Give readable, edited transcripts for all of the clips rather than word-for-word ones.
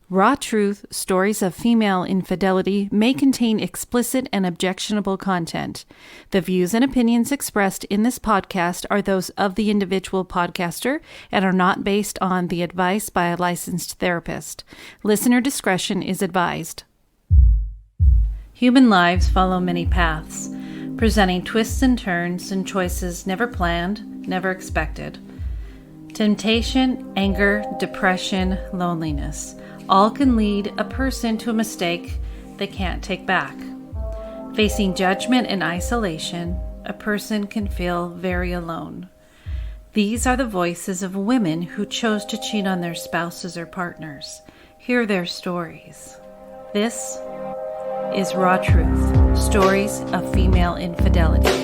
Raw Truth, Stories of Female Infidelity may contain explicit and objectionable content. The views and opinions expressed in this podcast are those of the individual podcaster and are not based on the advice by a licensed therapist. Listener discretion is advised. Human lives follow many paths, presenting twists and turns and choices never planned, never expected. Temptation, anger, depression, loneliness. All can lead a person to a mistake they can't take back. Facing judgment and isolation, a person can feel very alone. These are the voices of women who chose to cheat on their spouses or partners. Hear their stories. This is Raw Truth, Stories of Female Infidelity.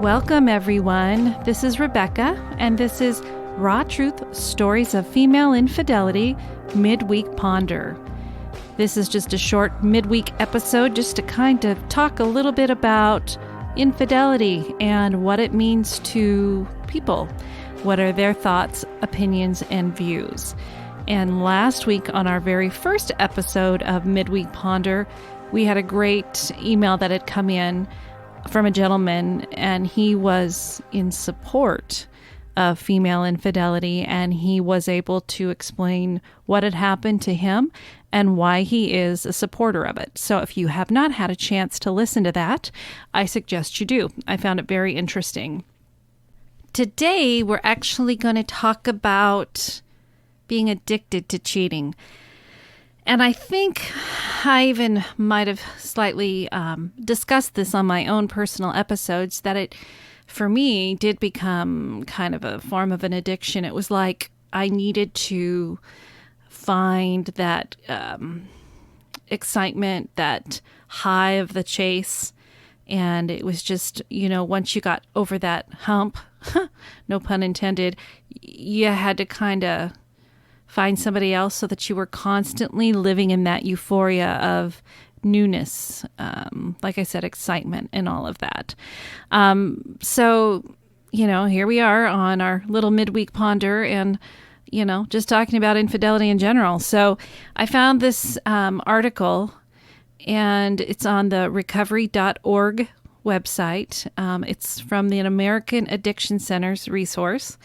Welcome, everyone. This is Rebecca, and this is Raw Truth, Stories of Female Infidelity, Midweek Ponder. This is just a short midweek episode just to kind of talk a little bit about infidelity and what it means to people. What are their thoughts, opinions, and views? And last week on our very first episode of Midweek Ponder, we had a great email that had come in from a gentleman, and he was in support of female infidelity, and he was able to explain what had happened to him and why he is a supporter of it. So if you have not had a chance to listen to that, I suggest you do. I found it very interesting. Today, we're actually going to talk about being addicted to cheating. And I think I even might have slightly discussed this on my own personal episodes, that it, for me, did become kind of a form of an addiction. It was like I needed to find that excitement, that high of the chase. And it was just, once you got over that hump, no pun intended, you had to kind of find somebody else so that you were constantly living in that euphoria of newness, like I said, excitement and all of that. So, here we are on our little midweek ponder and, just talking about infidelity in general. So I found this article, and it's on the recovery.org website. It's from the American Addiction Center's resource.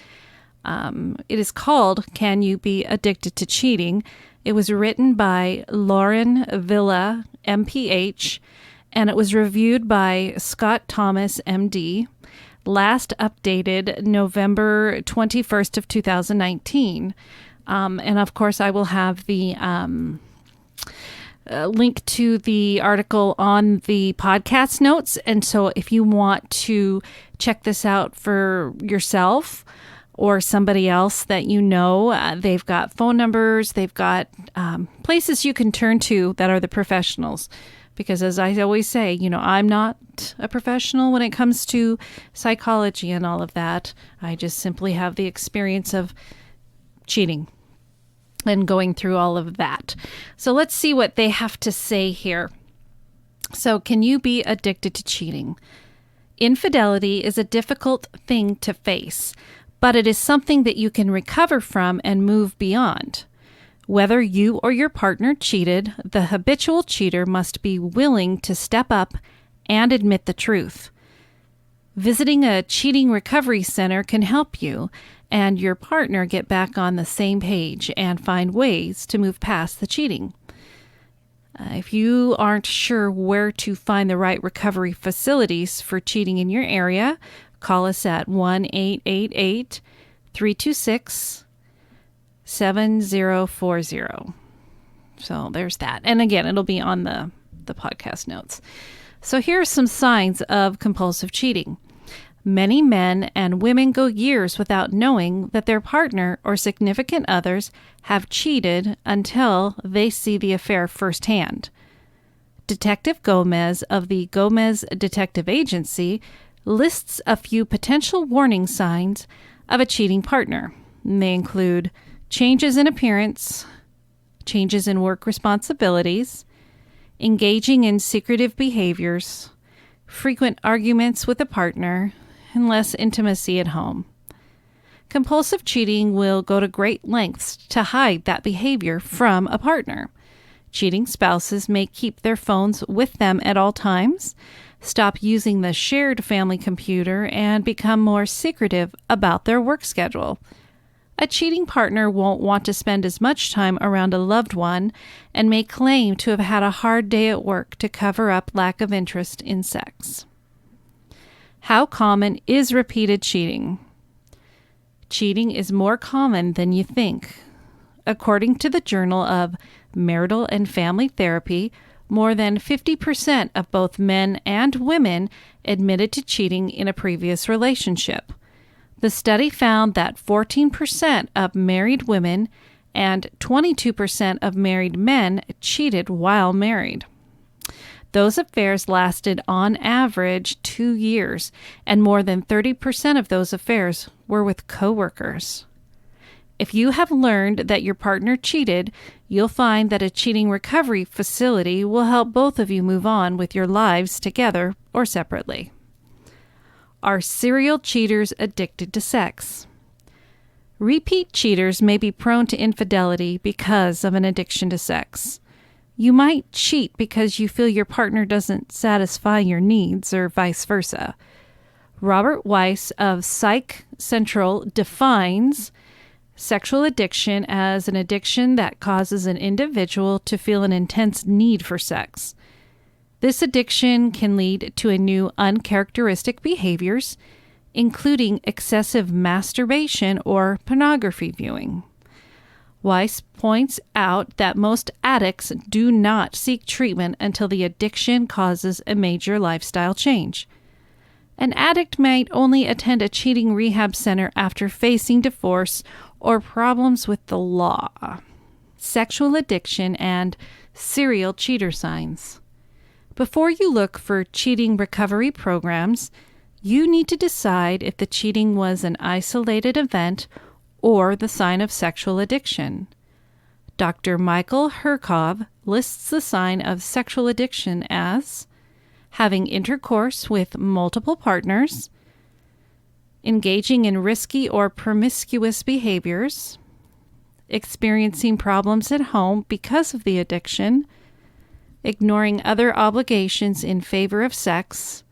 It is called Can You Be Addicted to Cheating? It was written by Lauren Villa, MPH, and it was reviewed by Scott Thomas, MD, last updated November 21st of 2019. And of course, I will have the link to the article on the podcast notes. And so if you want to check this out for yourself, or somebody else that they've got phone numbers, they've got places you can turn to that are the professionals. Because as I always say, I'm not a professional when it comes to psychology and all of that. I just simply have the experience of cheating and going through all of that. So let's see what they have to say here. So, can you be addicted to cheating? Infidelity is a difficult thing to face, but it is something that you can recover from and move beyond. Whether you or your partner cheated, the habitual cheater must be willing to step up and admit the truth. Visiting a cheating recovery center can help you and your partner get back on the same page and find ways to move past the cheating. If you aren't sure where to find the right recovery facilities for cheating in your area, call us at 1-888-326-7040. So there's that. And again, it'll be on the podcast notes. So here are some signs of compulsive cheating. Many men and women go years without knowing that their partner or significant others have cheated until they see the affair firsthand. Detective Gomez of the Gomez Detective Agency lists a few potential warning signs of a cheating partner. They include changes in appearance, changes in work responsibilities, engaging in secretive behaviors, frequent arguments with a partner, and less intimacy at home. Compulsive cheating will go to great lengths to hide that behavior from a partner. Cheating spouses may keep their phones with them at all times, stop using the shared family computer, and become more secretive about their work schedule. A cheating partner won't want to spend as much time around a loved one and may claim to have had a hard day at work to cover up lack of interest in sex. How common is repeated cheating? Cheating is more common than you think. According to the Journal of Marital and Family Therapy, more than 50% of both men and women admitted to cheating in a previous relationship. The study found that 14% of married women and 22% of married men cheated while married. Those affairs lasted on average 2 years, and more than 30% of those affairs were with coworkers. If you have learned that your partner cheated, you'll find that a cheating recovery facility will help both of you move on with your lives together or separately. Are serial cheaters addicted to sex? Repeat cheaters may be prone to infidelity because of an addiction to sex. You might cheat because you feel your partner doesn't satisfy your needs, or vice versa. Robert Weiss of Psych Central defines sexual addiction as an addiction that causes an individual to feel an intense need for sex. This addiction can lead to a new uncharacteristic behaviors, including excessive masturbation or pornography viewing. Weiss points out that most addicts do not seek treatment until the addiction causes a major lifestyle change. An addict might only attend a cheating rehab center after facing divorce or problems with the law. Sexual addiction and serial cheater signs. Before you look for cheating recovery programs, you need to decide if the cheating was an isolated event or the sign of sexual addiction. Dr. Michael Herkov lists the sign of sexual addiction as having intercourse with multiple partners, engaging in risky or promiscuous behaviors, experiencing problems at home because of the addiction, ignoring other obligations in favor of sex,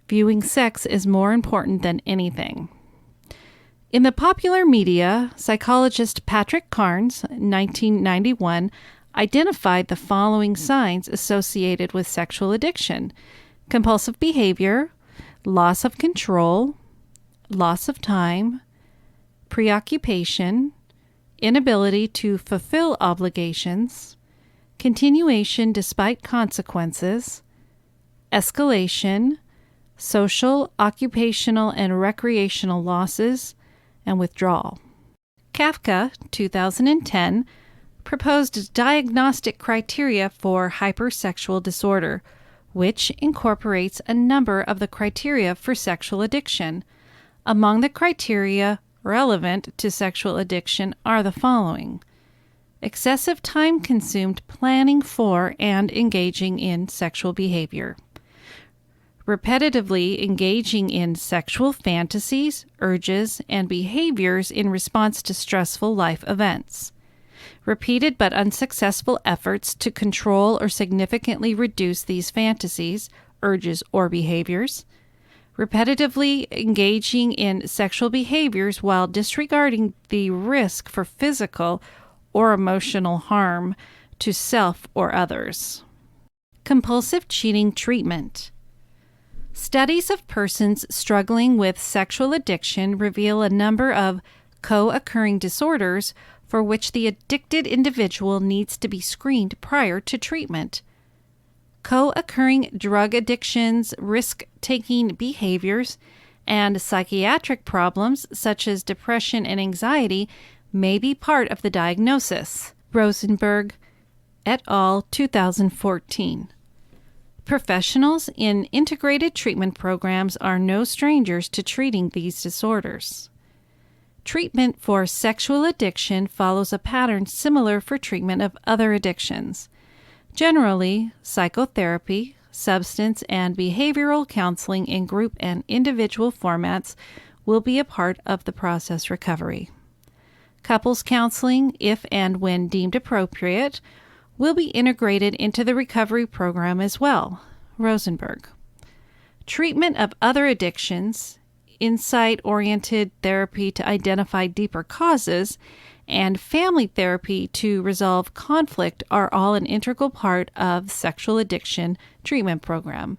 viewing sex as more important than anything. In the popular media, psychologist Patrick Carnes, 1991, identified the following signs associated with sexual addiction: compulsive behavior, loss of control, loss of time, preoccupation, inability to fulfill obligations, continuation despite consequences, escalation, social, occupational, and recreational losses, and withdrawal. Kafka, 2010, proposed diagnostic criteria for hypersexual disorder, which incorporates a number of the criteria for sexual addiction. Among the criteria relevant to sexual addiction are the following: excessive time consumed planning for and engaging in sexual behavior, repetitively engaging in sexual fantasies, urges, and behaviors in response to stressful life events, repeated but unsuccessful efforts to control or significantly reduce these fantasies, urges, or behaviors, repetitively engaging in sexual behaviors while disregarding the risk for physical or emotional harm to self or others. Compulsive cheating treatment. Studies of persons struggling with sexual addiction reveal a number of co-occurring disorders for which the addicted individual needs to be screened prior to treatment. Co-occurring drug addictions, risk-taking behaviors, and psychiatric problems such as depression and anxiety may be part of the diagnosis. Rosenberg et al., 2014. Professionals in integrated treatment programs are no strangers to treating these disorders. Treatment for sexual addiction follows a pattern similar for treatment of other addictions. Generally, psychotherapy, substance, and behavioral counseling in group and individual formats will be a part of the process recovery. Couples counseling, if and when deemed appropriate, will be integrated into the recovery program as well. Rosenberg. Treatment of other addictions, insight-oriented therapy to identify deeper causes, and family therapy to resolve conflict are all an integral part of sexual addiction treatment program.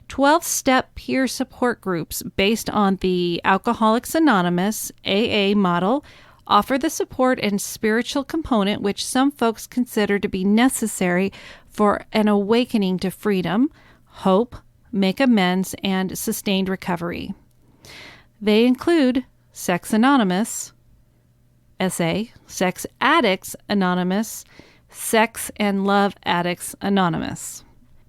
12-step peer support groups based on the Alcoholics Anonymous AA model offer the support and spiritual component which some folks consider to be necessary for an awakening to freedom, hope, make amends, and sustained recovery. They include Sex Anonymous, SA, Sex Addicts Anonymous, Sex and Love Addicts Anonymous.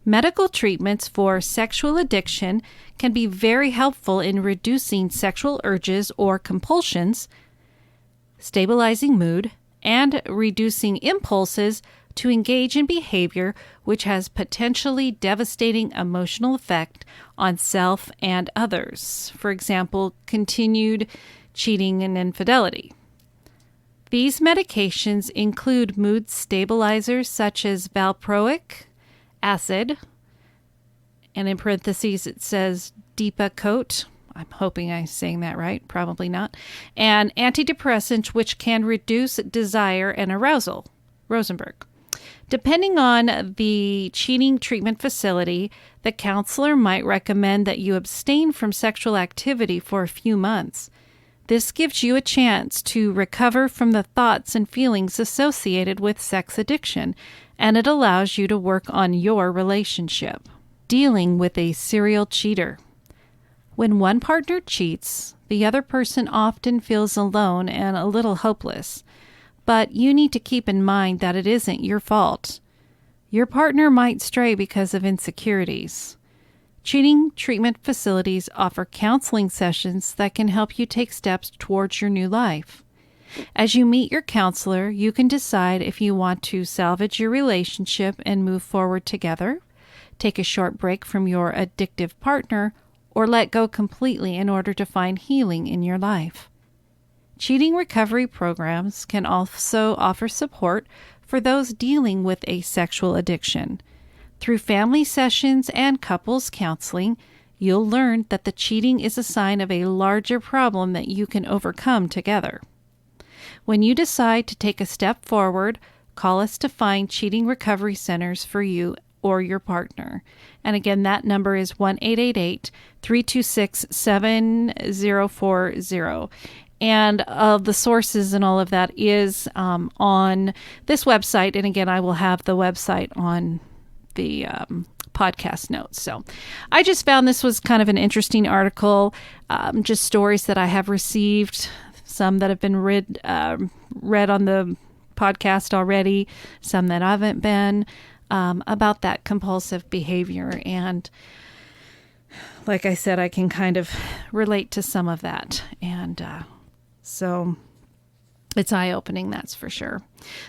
Medical treatments for sexual addiction can be very helpful in reducing sexual urges or compulsions, stabilizing mood, and reducing impulses to engage in behavior which has potentially devastating emotional effect on self and others. For example, continued cheating and infidelity. These medications include mood stabilizers such as valproic acid, and in parentheses it says Depakote. I'm hoping I'm saying that right, probably not. And antidepressants which can reduce desire and arousal. Rosenberg. Depending on the cheating treatment facility, the counselor might recommend that you abstain from sexual activity for a few months. This gives you a chance to recover from the thoughts and feelings associated with sex addiction, and it allows you to work on your relationship. Dealing with a serial cheater. When one partner cheats, the other person often feels alone and a little hopeless. But you need to keep in mind that it isn't your fault. Your partner might stray because of insecurities. Cheating treatment facilities offer counseling sessions that can help you take steps towards your new life. As you meet your counselor, you can decide if you want to salvage your relationship and move forward together, take a short break from your addictive partner, or let go completely in order to find healing in your life. Cheating recovery programs can also offer support for those dealing with a sexual addiction. Through family sessions and couples counseling, you'll learn that the cheating is a sign of a larger problem that you can overcome together. When you decide to take a step forward, call us to find cheating recovery centers for you or your partner. And again, that number is 1-888-326-7040. And the sources and all of that is on this website. And again, I will have the website on the podcast notes. So I just found this was kind of an interesting article, just stories that I have received, some that have been read on the podcast already, some that haven't been, about that compulsive behavior. And like I said, I can kind of relate to some of that. And so it's eye-opening, that's for sure.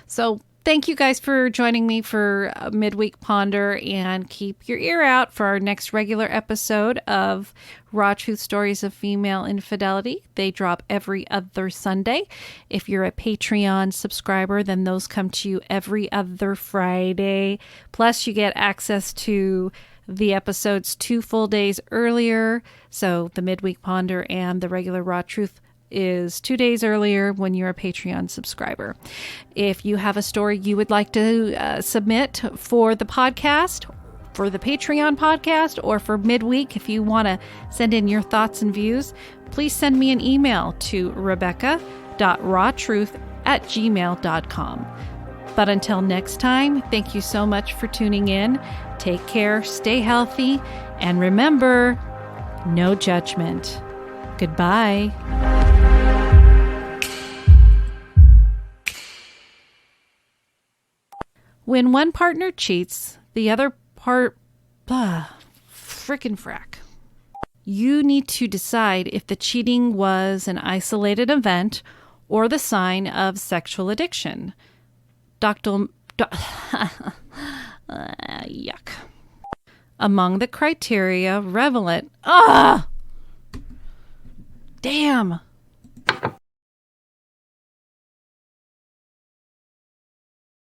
So thank you guys for joining me for Midweek Ponder, and keep your ear out for our next regular episode of Raw Truth Stories of Female Infidelity. They drop every other Sunday. If you're a Patreon subscriber, then those come to you every other Friday. Plus, you get access to the episodes 2 full days earlier. So the Midweek Ponder and the regular Raw Truth is 2 days earlier when you're a Patreon subscriber. If you have a story you would like to submit for the podcast, for the Patreon podcast, or for midweek, if you want to send in your thoughts and views, please send me an email to rebecca.rawtruth@gmail.com. But until next time, thank you so much for tuning in. Take care, stay healthy, and remember, no judgment. Goodbye. When one partner cheats, the other part, frickin' frack. You need to decide if the cheating was an isolated event or the sign of sexual addiction. Yuck. among the criteria relevant. Ah! Damn.